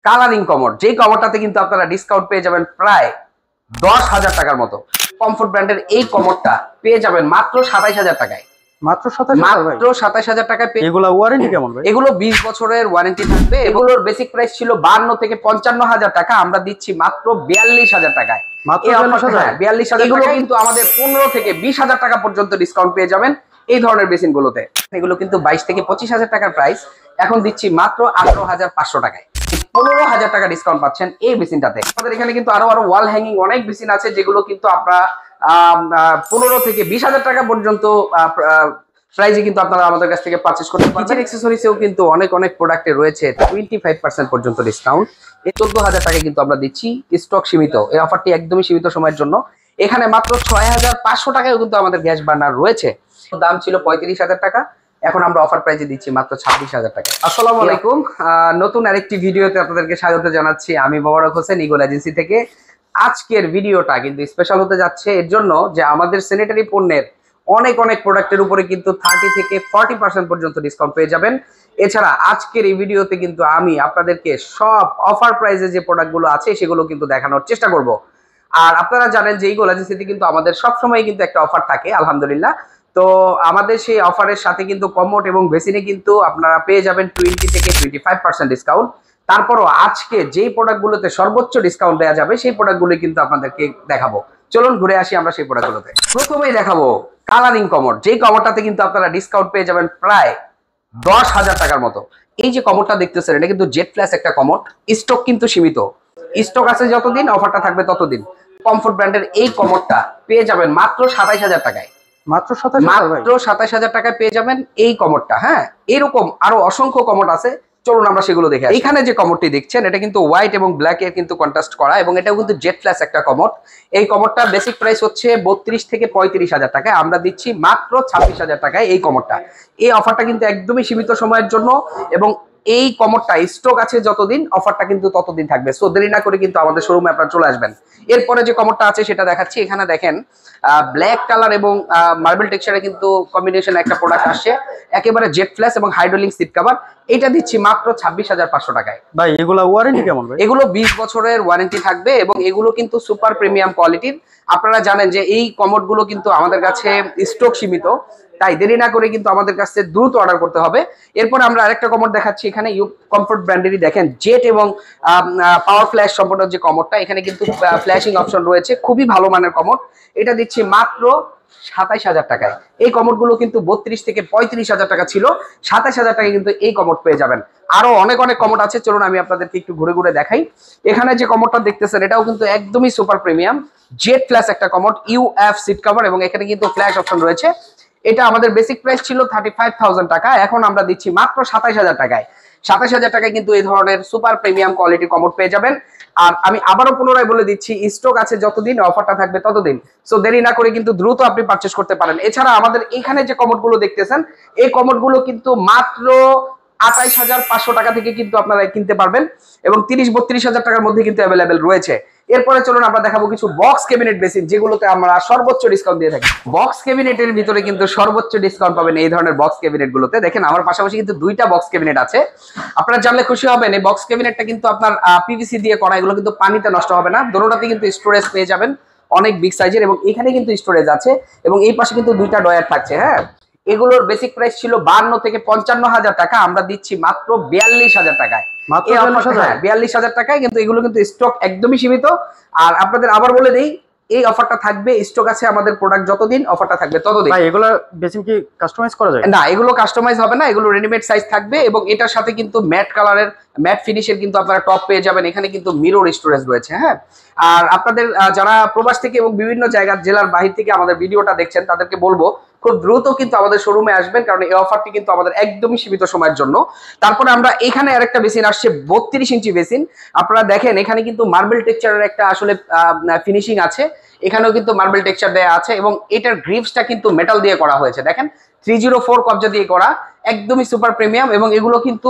Colouring commode, যেই কমোডটাতে কিন্তু আপনারা ডিসকাউন্ট পেয়ে যাবেন প্রায় 10,000 টাকার মতো। কমফোর্ট ব্র্যান্ডের এই কমোডটা পেয়ে যাবেন মাত্র 27,000 টাকায়। মাত্র 27,000 টাকায়। এগুলা ওয়ারেন্টি কেমন ভাই? এগুলো 20 বছরের ওয়ারেন্টি থাকবে। এগুলোর বেসিক প্রাইস ছিল 52 থেকে 55,000 টাকা, আমরা দিচ্ছি মাত্র 42,000 টাকায়। মাত্র 42,000। এগুলো কিন্তু আমাদের 15 থেকে 20,000 টাকা পর্যন্ত ডিসকাউন্ট পেয়ে যাবেন এই ধরনের বেসিন গুলোতে। এগুলো কিন্তু 22 থেকে 25,000 টাকার প্রাইস, এখন দিচ্ছি মাত্র 18,500 টাকায়। 15,000 টাকা ডিসকাউন্ট পাচ্ছেন এই বেসিনটাতে। আমাদের এখানে কিন্তু আরো ওয়াল হ্যাঙ্গিং অনেক বেসিন আছে, যেগুলো কিন্তু আপনারা 15 থেকে 20,000 টাকা পর্যন্ত প্রাইজে কিন্তু আপনারা আমাদের কাছ থেকে পারচেজ করতে পারবেন। কিচেন অ্যাকসেসরিজেও কিন্তু অনেক প্রোডাক্টে রয়েছে 25% পর্যন্ত ডিসকাউন্ট। এই 14,000 টাকা কিন্তু আমরা দিচ্ছি, স্টক সীমিত। এই অফারটি একদমই সীমিত সময়ের জন্য। এখানে মাত্র 6,500 টাকায়ও কিন্তু আমাদের গ্যাস বার্নার রয়েছে। দাম ছিল 35,000 টাকা, এখন আমরা অফার প্রাইজে দিচ্ছি মাত্র 26,000 টাকা। আসসালামু আলাইকুম, নতুন আরেকটি ভিডিওতে আপনাদেরকে স্বাগত জানাচ্ছি। আমি মোবারক হোসেন, ইগল এজেন্সি থেকে। আজকের ভিডিওটা কিন্তু স্পেশাল হতে যাচ্ছে এর জন্য যে আমাদের স্যানিটারি পণ্যের অনেক প্রোডাক্টের উপরে কিন্তু 30 থেকে 40% পর্যন্ত ডিসকাউন্ট পেয়ে যাবেন। এছাড়া আজকের এই ভিডিওতে কিন্তু আমি আপনাদেরকে সব অফার প্রাইসে যে প্রোডাক্টগুলো আছে সেগুলো কিন্তু দেখানোর চেষ্টা করব। আর আপনারা জানেন যে ইগল এজেন্সিতে কিন্তু আমাদের সবসময় কিন্তু একটা অফার থাকে, আলহামদুলিল্লাহ। তো আমাদের সেই অফারের সাথে কিন্তু কমোড এবং বেসিনে কিন্তু আপনারা পেয়ে যাবেন 20 থেকে 25% ডিসকাউন্ট। তারপরও আজকে যেই প্রোডাক্টগুলোতে সর্বোচ্চ ডিসকাউন্ট দেওয়া যাবে সেই প্রোডাক্টগুলো কিন্তু আপনাদেরকে দেখাবো। চলুন ঘুরে আসি আমরা সেই প্রোডাক্টগুলোতে। প্রথমেই দেখাবো কালারিং কমোড, যেই কমোডটাতে কিন্তু আপনারা ডিসকাউন্ট পেয়ে যাবেন প্রায় 10,000 টাকার মতো। এই যে কমোডটা দেখতেছেন, এটা কিন্তু জেড প্লাস একটা কমোড। স্টক কিন্তু সীমিত, স্টক আছে যতদিন, অফারটা থাকবে ততদিন। কমফোর্ট ব্র্যান্ডের এই কমোডটা পেয়ে যাবেন মাত্র 27,000 টাকায়। মাত্র 27,000 টাকায় পেয়ে যাবেন এই কমোডটা। হ্যাঁ, এরকম আরো অসংখ্য কমোড আছে, চলুন আমরা সেগুলো দেখে। এখানে যে কমোডটি দেখছেন, এটা কিন্তু হোয়াইট এবং ব্ল্যাক এর কিন্তু কন্ট্রাস্ট করা, এবং এটাও কিন্তু জেড প্লাস একটা কমোড। এই কমোডটা বেসিক প্রাইস হচ্ছে 32 থেকে 35,000 টাকায়, আমরা দিচ্ছি মাত্র 26,000 টাকায় এই কমোডটা। এই অফারটা কিন্তু একদমই সীমিত সময়ের জন্য, এবং এই কমোডটা স্টক আছে যতদিন, অফারটা কিন্তু ততদিন থাকবে। সো দেরি না করে কিন্তু আমাদের শোরুমে আপনারা চলে আসবেন। এরপরে যে কমোডটা আছে সেটা দেখাচ্ছি। এখানে দেখেন ব্ল্যাক কালার এবং মার্বেল টেক্সচারে কিন্তু কম্বিনেশন একটা প্রোডাক্ট আসছে, একেবারে জেড ফ্ল্যাশ এবং হাইড্রোলিক সিট কভার। এটা দিচ্ছি মাত্র 26,500 টাকায়। ভাই এগুলা ওয়ারেন্টি কেমন ভাই? এগুলো 20 বছরের ওয়ারেন্টি থাকবে, এবং এগুলো কিন্তু সুপার প্রিমিয়াম কোয়ালিটির। আপনারা জানেন যে এই কমোডগুলো কিন্তু আমাদের কাছে স্টক সীমিত, তাই দেরি না করে কিন্তু আমাদের কাছে দ্রুত অর্ডার করতে হবে। এরপর আমরা আরেকটা কমোড দেখাচ্ছি। এখানে ইউ কমফোর্ট ব্র্যান্ডেরই দেখেন জেট এবং পাওয়ার ফ্ল্যাশ সম্পূর্ণ যে কমোডটা, এখানে কিন্তু ফ্ল্যাশিং অপশন রয়েছে, খুবই ভালো মানের কমোড। এটা দিচ্ছি মাত্র 27,000 টাকায়। এই কমোডগুলো কিন্তু 32 থেকে 35,000 টাকা ছিল, 27,000 টাকায় কিন্তু এই কমোড পেয়ে যাবেন। আরো অনেক কমোড আছে, চলুন আমি আপনাদেরকে একটু ঘুরে দেখাই। এখানে যে কমোডটা দেখতেছেন, এটাও কিন্তু একদমই সুপার প্রিমিয়াম জেড ফ্ল্যাশ একটা কমোড, ইউএফ সিট কভার, এবং এখানে কিন্তু ফ্ল্যাশ অপশন রয়েছে। এটা আমাদের বেসিক প্রাইস ছিল 35,000 টাকা, এখন আমরা দিচ্ছি মাত্র 27,000 টাকায়। 27,000 টাকায় কিন্তু এই ধরনের সুপার প্রিমিয়াম কোয়ালিটির কমোড পেয়ে যাবেন। আর আমি আবারও পুনরায় বলে দিচ্ছি, স্টক আছে যতদিন, অফারটা থাকবে ততদিন। সো দেরি না করে কিন্তু দ্রুত আপনি পারচেজ করতে পারেন। এছাড়া আমাদের এখানে যে কমোডগুলো দেখতেছেন, এই কমোডগুলো কিন্তু মাত্র 28,500 টাকা থেকে কিন্তু আপনারা কিনতে পারবেন, এবং 30-32,000 টাকার মধ্যে কিন্তু অ্যাভেলেবেল রয়েছে। এরপরে চলুন আমরা দেখাবো কিছু বক্স ক্যাবিনেট বেসিন, যেগুলোতে আমরা সর্বোচ্চ ডিসকাউন্ট দিয়ে থাকি। বক্স ক্যাবিনেটের ভিতরে কিন্তু সর্বোচ্চ ডিসকাউন্ট পাবেন এই ধরনের বক্স ক্যাবিনেট গুলোতে। দেখেন আমার পাশাপাশি কিন্তু দুইটা বক্স ক্যাবিনেট আছে, আপনারা জানলে খুশি হবেন। এই বক্স ক্যাবিনেটটা কিন্তু আপনার পিভিসি দিয়ে করা, এগুলো কিন্তু পানিতে নষ্ট হবে না। দুটোটাতে কিন্তু স্টোরেজ পেয়ে যাবেন অনেক বিগ সাইজের, এবং এখানে কিন্তু স্টোরেজ আছে, এবং এই পাশে কিন্তু দুইটা ডয়ার থাকছে। হ্যাঁ, এগুলোর বেসিক প্রাইস ছিল 52 থেকে 55,000 টাকা, আমরা দিচ্ছি মাত্র 42,000 টাকায়। 42,000 টাকায়, কিন্তু এগুলো কিন্তু স্টক একদমই সীমিত। আর আপনাদের আবার বলে দেই, এই অফারটা থাকবে, স্টক আছে আমাদের প্রোডাক্ট যতদিন, অফারটা থাকবে ততদিন। ভাই এগুলো বেসিন কি কাস্টমাইজ করা যায়? না, এগুলো কাস্টমাইজ হবে না, এগুলো রেডিমেড সাইজ থাকবে, এবং এটার সাথে কিন্তু ম্যাট কালারের ম্যাট ফিনিশের কিন্তু আপনারা টপ পেয়ে যাবেন। এখানে কিন্তু মিরর স্টোরেজ রয়েছে। হ্যাঁ, আর আপনাদের যারা প্রবাস থেকে এবং বিভিন্ন জায়গার জেলার বাহির থেকে আমাদের ভিডিওটা দেখছেন, তাদেরকে বলবো খুব দ্রুত কিন্তু আমাদের শোরুমে আসবেন, কারণ এই অফারটি কিন্তু আমাদের একদমই সীমিত সময়ের জন্য। তারপরে আমরা এখানে আরেকটা বেসিন আসছে, 32 ইঞ্চি বেসিন। আপনারা দেখেন এখানে কিন্তু মার্বেল টেক্সচারের একটা আসলে ফিনিশিং আছে, এখানেও কিন্তু মার্বেল টেক্সচার দেওয়া আছে, এবং এটার গ্রিপসটা কিন্তু মেটাল দিয়ে করা হয়েছে। দেখেন 304 কবজা দিয়ে করা, একদমই সুপার প্রিমিয়াম, এবং এগুলো কিন্তু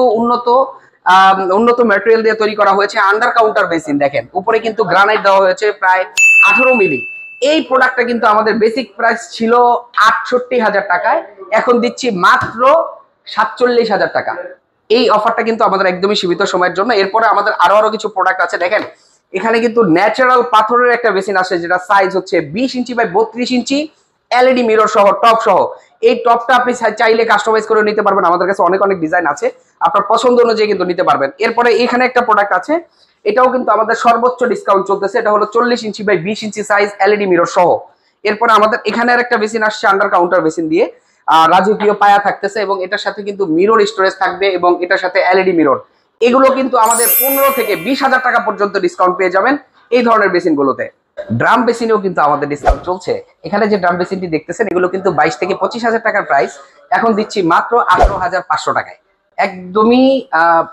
উন্নত ম্যাটেরিয়াল দিয়ে তৈরি করা হয়েছে। আন্ডার কাউন্টার বেসিন দেখেন, উপরে কিন্তু গ্রানাইট দেওয়া হয়েছে প্রায় 18 মিলি। এই প্রোডাক্টটা কিন্তু আমাদের বেসিক প্রাইস ছিল 68,000 টাকায়, এখন দিচ্ছি মাত্র 47,000 টাকা। এই অফারটা কিন্তু আমাদের একদমই সীমিত সময়ের জন্য। এরপরে আমাদের আরো কিছু প্রোডাক্ট আছে। দেখেন এখানে কিন্তু ন্যাচারাল পাথরের একটা বেসিন আছে, যেটা সাইজ হচ্ছে 20 inch by 32 inch, LED mirror সহ, টপ সহ। এই টপটা আপনি চাইলে কাস্টমাইজ করে নিতে পারবেন, আমাদের কাছে অনেক ডিজাইন আছে, আপনার পছন্দ অনুযায়ী কিন্তু নিতে পারবেন। এরপরে এখানে একটা প্রোডাক্ট আছে, এটাও কিন্তু আমাদের সর্বোচ্চ ডিসকাউন্ট চলতেছে, এটা হলো 40 inch by 20 inch size, LED mirror সহ। এরপরে আমাদের এখানে আর একটা বেসিন আসছে আন্ডার কাউন্টার বেসিন দিয়ে, রাজকীয় পায়া থাকতেছে, এবং এটার সাথে কিন্তু মিরর স্টোরেজ থাকবে, এবং এটার সাথে এলইডি মিরর। এগুলো কিন্তু আমাদের 15 থেকে 20,000 টাকা পর্যন্ত ডিসকাউন্ট পেয়ে যাবেন এই ধরনের বেসিনগুলোতে। ড্রাম বেসিনেও কিন্তু আমাদের ডিসকাউন্ট চলছে। এখানে যে ড্রাম বেসিনটি দেখতেছেন এগুলো কিন্তু 22 থেকে 25,000 টাকার প্রাইস, এখন দিচ্ছি মাত্র 18,500 টাকায়। একদমই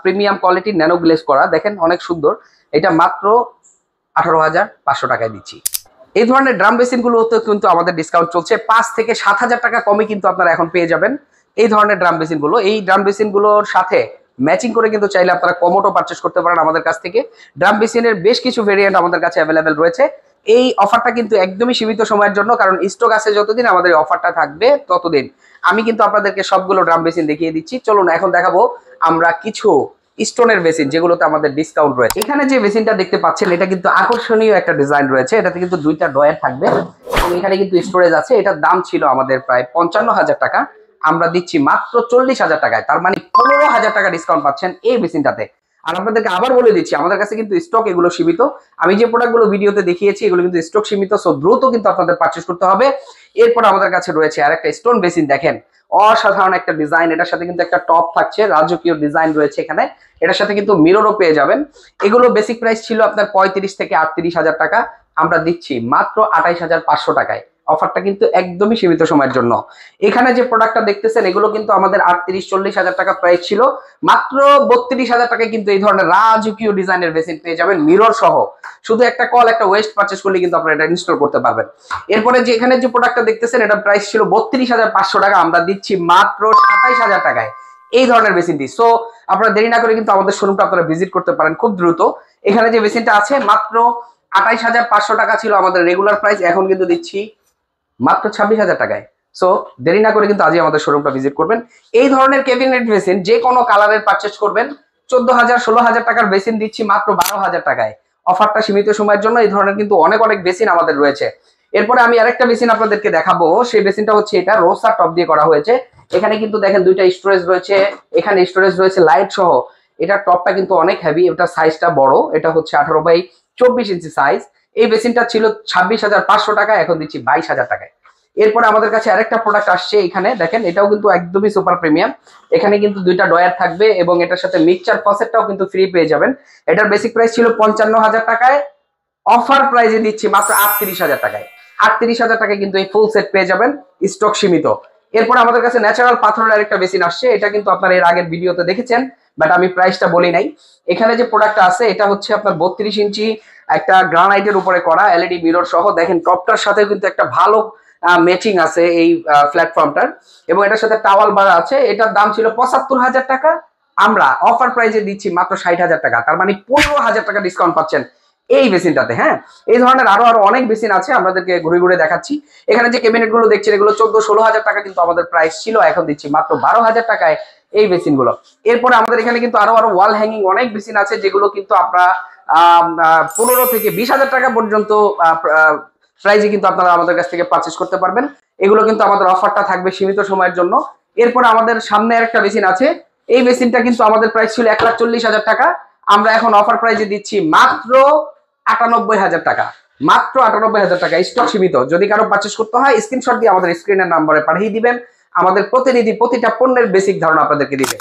প্রিমিয়াম কোয়ালিটির ন্যানো গ্লেজ করা, দেখেন অনেক সুন্দর, এটা মাত্র 18,500 টাকায় দিচ্ছি। এই ধরনের ড্রাম বেসিনগুলোতে কিন্তু আমাদের ডিসকাউন্ট চলছে, 5 থেকে 7,000 টাকা কমে কিন্তু আপনারা এখন পেয়ে যাবেন এই ধরনের ড্রাম বেসিনগুলো। এই ড্রাম বেসিনগুলোর সাথে ম্যাচিং করে কিন্তু চাইলে আপনারা কমোডও পারচেজ করতে পারেন আমাদের কাছ থেকে। ড্রাম বেসিনের বেশ কিছু ভেরিয়েন্ট আমাদের কাছে অ্যাভেলেবেল রয়েছে। এই অফারটা কিন্তু একদমই সীমিত সময়ের জন্য, কারণ স্টক আছে যতদিন আমাদের এই অফারটা থাকবে ততদিন। আমি কিন্তু আপনাদেরকে সবগুলো ড্রাম বেসিন দেখিয়ে দিচ্ছি। চলুন এখন দেখাবো আমরা কিছু স্টোনের বেসিন যেগুলোতে আমাদের ডিসকাউন্ট রয়েছে। এখানে যে বেসিনটা দেখতে পাচ্ছেন এটা কিন্তু আকর্ষণীয় একটা ডিজাইন রয়েছে, এটাতে কিন্তু 2টা ডয়ার থাকবে, এবং এখানে কিন্তু স্টোরেজ আছে। এটার দাম ছিল আমাদের প্রায় 55,000 টাকা, আমরা দিচ্ছি মাত্র 40,000 টাকায়, তার মানে 15,000 টাকা ডিসকাউন্ট পাচ্ছেন এই বেসিনটাতে। আর আপনাদেরকে আবার বলে দিচ্ছি আমাদের কাছে কিন্তু স্টক এগুলো সীমিত, আমি যে প্রোডাক্টগুলো ভিডিওতে দেখিয়েছি এগুলো কিন্তু স্টক সীমিত, সো দ্রুত কিন্তু আপনাদের পারচেজ করতে হবে। এরপর আমাদের কাছে রয়েছে আরেকটা স্টোন বেসিন, দেখেন অসাধারণ একটা ডিজাইন, এটার সাথে কিন্তু একটা টপ থাকছে, রাজকীয় ডিজাইন রয়েছে এখানে, এটার সাথে কিন্তু মিররও পেয়ে যাবেন। এগুলো বেসিক প্রাইস ছিল আপনার 35 থেকে 38,000 টাকা, আমরা দিচ্ছি মাত্র 28,500 টাকায়। অফারটা কিন্তু একদমই সীমিত সময়ের জন্য। এখানে যে প্রোডাক্টটা দেখতেছেন এগুলো কিন্তু আমাদের 38-40,000 টাকা প্রাইস ছিল, মাত্র 32,000 টাকায় কিন্তু এই ধরনের রাজকীয় ডিজাইনের বেসিন পেয়ে যাবেন মিরর সহ। শুধু একটা কল একটা ওয়েস্ট পারচেজ করলে কিন্তু আপনারা এটা ইনস্টল করতে পারবেন। এরপরে যে এখানে যে প্রোডাক্টটা দেখতেছেন এটা প্রাইস ছিল 32,500 টাকা, আমরা দিচ্ছি মাত্র 27,000 টাকায় এই ধরনের বেসিনটি। সো আপনারা দেরি না করে কিন্তু আমাদের শোরুমটা আপনারা ভিজিট করতে পারেন খুব দ্রুত। এখানে যে বেসিনটা আছে মাত্র 28,500 টাকা ছিল আমাদের রেগুলার প্রাইস, এখন কিন্তু দিচ্ছি মাত্র 26,000 টাকায়। সো দেরি না করে কিন্তু আজই আমাদের শোরুমটা ভিজিট করবেন। এই ধরনের ক্যাবিনেট বেসিন যে কোনো কালারের পারচেজ করবেন 14,000-16,000 টাকার বেসিন দিচ্ছি মাত্র 12,000 টাকায়। অফারটা সীমিত সময়ের জন্য। এই ধরনের কিন্তু অনেক বেসিন আমাদের রয়েছে। এরপরে আমি আরেকটা বেসিন আপনাদেরকে দেখাবো, সেই বেসিনটা হচ্ছে এটা রোসার টপ দিয়ে করা হয়েছে। এখানে কিন্তু দেখেন 2টা স্টোরেজ রয়েছে, এখানে স্টোরেজ রয়েছে লাইট সহ। এটা টপটা কিন্তু অনেক হেভি, এটা সাইজটা বড়, এটা হচ্ছে 18/24 ইঞ্চি সাইজ। এই বেসিনটা ছিল 26,500 টাকা, এখন দিচ্ছি 22,000 টাকায়। এরপরে আমাদের কাছে আরেকটা প্রোডাক্ট আসছে, এখানে দেখেন এটাও কিন্তু একদমই সুপার প্রিমিয়াম। এখানে কিন্তু 2টা ডয়ার থাকবে, এবং এটার সাথে মিক্সচার ফসেটটাও কিন্তু ফ্রি পেয়ে যাবেন। এটার বেসিক প্রাইস ছিল 55,000 টাকায়, অফার প্রাইসে দিচ্ছি মাত্র 38,000 টাকায়। 38,000 টাকায় কিন্তু এই ফুল সেট পেয়ে যাবেন, স্টক সীমিত। এরপর আমাদের কাছে ন্যাচারাল পাথরের আরেকটা বেসিন আসছে, এটা কিন্তু আপনারা এর আগের ভিডিওতে দেখেছেন, বাট আমি প্রাইসটা বলি নাই। এখানে যে প্রোডাক্টটা আছে এটা হচ্ছে আপনার 32 ইঞ্চি একটা গ্রানাইটের উপরে করা, এলইডি মিরর সহ। দেখেন টপটার সাথে কিন্তু একটা ভালো ম্যাচিং আছে এই প্ল্যাটফর্মটার, এবং এটার সাথে টাওয়াল বার আছে। এটার দাম ছিল 75,000 টাকা, আমরা অফার প্রাইসে দিচ্ছি মাত্র 60,000 টাকা, তার মানে 15,000 টাকা ডিসকাউন্ট পাচ্ছেন এই বেসিনটাতে। হ্যাঁ, এই ধরনের আরো অনেক বেসিন আছে, আপনাদেরকে ঘুরে দেখাচ্ছি। এখানে যে ক্যাবিনেট গুলো দেখছেন এগুলো 14-16,000 টাকা কিন্তু আমাদের প্রাইস ছিল, এখন দিচ্ছি মাত্র 12,000 টাকায় এই বেসিন গুলো। এরপরে আমাদের এখানে কিন্তু আরো ওয়াল হ্যাঙ্গিং অনেক বেসিন আছে, যেগুলো কিন্তু আপনারা 15 থেকে 20,000 টাকা পর্যন্ত প্রাইজে কিন্তু আপনারা আমাদের কাছ থেকে পারচেজ করতে পারবেন। এগুলো কিন্তু আমাদের অফারটা থাকবে সীমিত সময়ের জন্য। এরপর আমাদের সামনে আরেকটা বেসিন আছে, এই বেসিনটা কিন্তু আমাদের প্রাইস ছিল 1,40,000 টাকা, আমরা এখন অফার প্রাইজে দিচ্ছি মাত্র 98,000 টাকা, মাত্র 98,000 টাকা, স্টক সীমিত। যদি কারো পারচেজ করতে হয় স্ক্রিনশট দিয়ে আমাদের স্ক্রিনের নাম্বারে পাঠিয়ে দিবেন, আমাদের প্রতিনিধি প্রতিটা পণ্যের বেসিক ধারণা আপনাদেরকে দিবে।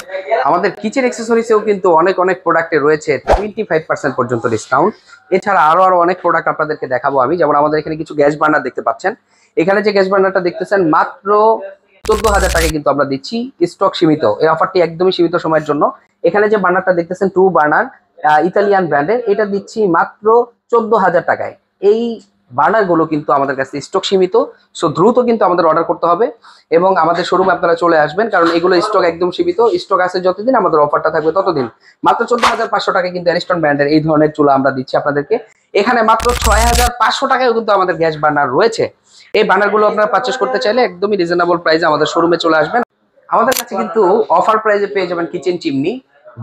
আমাদের কিচেন অ্যাক্সেসরিজেও কিন্তু অনেক প্রোডাক্টে রয়েছে 25% পর্যন্ত ডিসকাউন্ট। এছাড়া আরো অনেক প্রোডাক্ট আপনাদেরকে দেখাবো আমি, যেমন আমাদের এখানে কিছু গ্যাস বার্নার দেখতে পাচ্ছেন। এখানে যে গ্যাস বার্নারটা দেখতেছেন মাত্র 14,000 টাকা কিন্তু আমরা দিচ্ছি, স্টক সীমিত। এই অফারটি একদমই সীমিত সময়ের জন্য। এখানে যে বার্নারটা দেখতেছেন 2 বার্নার ইতালিয়ান ব্র্যান্ডের, এটা দিচ্ছি মাত্র 14,000 টাকায়। এই বার্নার গুলো কিন্তু আমাদের কাছে স্টক সীমিত, সো দ্রুত কিন্তু আমাদের অর্ডার করতে হবে, এবং আমাদের শোরুমে আপনারা চলে আসবেন, কারণ এগুলো স্টক একদম সীমিত। স্টক আছে যতদিন আমাদের অফারটা থাকবে ততদিন। মাত্র 14,500 টাকায় কিন্তু অ্যারিস্টন ব্র্যান্ডের এই ধরনের চুলা আমরা দিচ্ছি আপনাদেরকে। এখানে মাত্র 6,500 টাকায় কিন্তু আমাদের গ্যাস বার্নার রয়েছে। এই বার্নার গুলো আপনারা পারচেজ করতে চাইলে একদমই রিজনেবল প্রাইসে আমাদের শোরুমে চলে আসবেন। আমাদের কাছে কিন্তু অফার প্রাইসে পেয়ে যাবেন কিচেন চিমনি,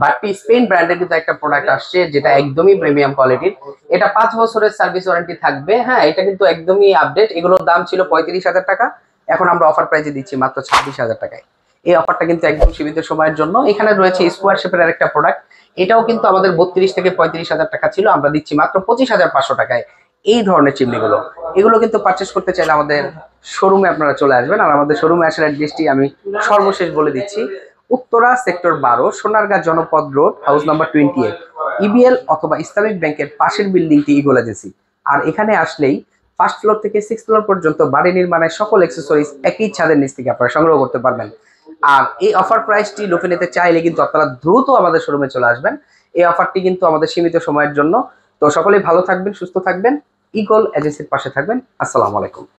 বাট্টি স্পেন ব্র্যান্ডের কিন্তু একটা প্রোডাক্ট আসছে যেটা একদমই প্রিমিয়াম কোয়ালিটির। এটা 5 বছরের সার্ভিস ওয়ারেন্টি থাকবে। হ্যাঁ, এটা কিন্তু একদমই আপডেট। এগুলোর দাম ছিল 35,000 টাকা, এখন আমরা অফার প্রাইসে দিচ্ছি মাত্র 26,000 টাকায়। এই অফারটা কিন্তু একদম সীমিত সময়ের জন্য। এখানে রয়েছে স্কোয়ার শেপের আরেকটা প্রোডাক্ট, এটাও কিন্তু আমাদের 32 থেকে 35,000 টাকা ছিল, আমরা দিচ্ছি মাত্র 25,500 টাকায়। এই ধরনের চিমনিগুলো, এগুলো কিন্তু পারচেস করতে চাইলে আমাদের শোরুমে আপনারা চলে আসবেন। আর আমাদের শোরুমে আসার অ্যাড্রেসটি আমি সর্বশেষ বলে দিচ্ছি, উত্তরা সেক্টর 12, সোনারগাঁ জনপদ রোড, হাউস নাম্বার 28, ইবিএল অথবা ইসলামিক ব্যাংকের পাশের বিল্ডিংটি ইগল এজেন্সি। আর এখানে আসলেই ফার্স্ট ফ্লোর থেকে 6th ফ্লোর পর্যন্ত বাড়ি নির্মাণের সকল অ্যাক্সেসরিজ একই ছাদের নিচ থেকে আপনারা সংগ্রহ করতে পারবেন। আর এই অফার প্রাইসটি লোকে নিতে চাইলে কিন্তু আপনারা দ্রুত আমাদের শোরুমে চলে আসবেন। এই অফারটি কিন্তু আমাদের সীমিত সময়ের জন্য। তো সকলেই ভালো থাকবেন, সুস্থ থাকবেন, ইগল এজেন্সির পাশে থাকবেন। আসসালামু আলাইকুম।